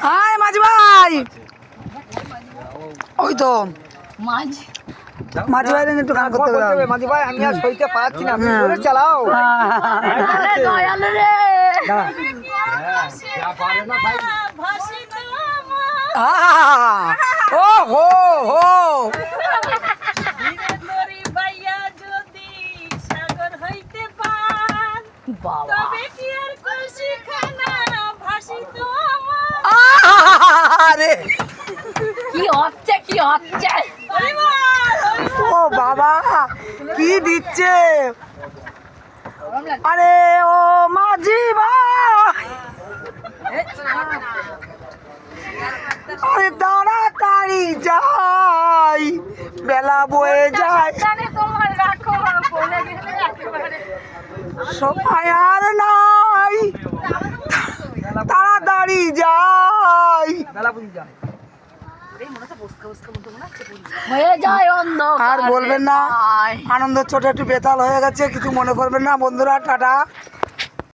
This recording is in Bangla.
হাই মাঝি ভাই, ওই তো মাঝি ভাই একটু গান করতে হবে। মাঝি ভাই আমি আর সইতে পারছি না, তুমি জোরে চালাও। দয়াল রে ও হো হো আরে কি হচ্ছে কি হচ্ছে? ও বাবা কি দিচ্ছে, আরে ও মাঝি ভাই, আরে তাড়াতাড়ি যাই, বেলা বয়ে যায়, তোমার রাখো বলে গেলে একেবারে সময় আর নাই, তাড়াতাড়ি যাই। হয়ে যায় অন্ধ। আর বলবেন না, আনন্দ ছোট একটু বেতাল হয়ে গেছে, কিছু মনে করবেন না বন্ধুরা, টাটা।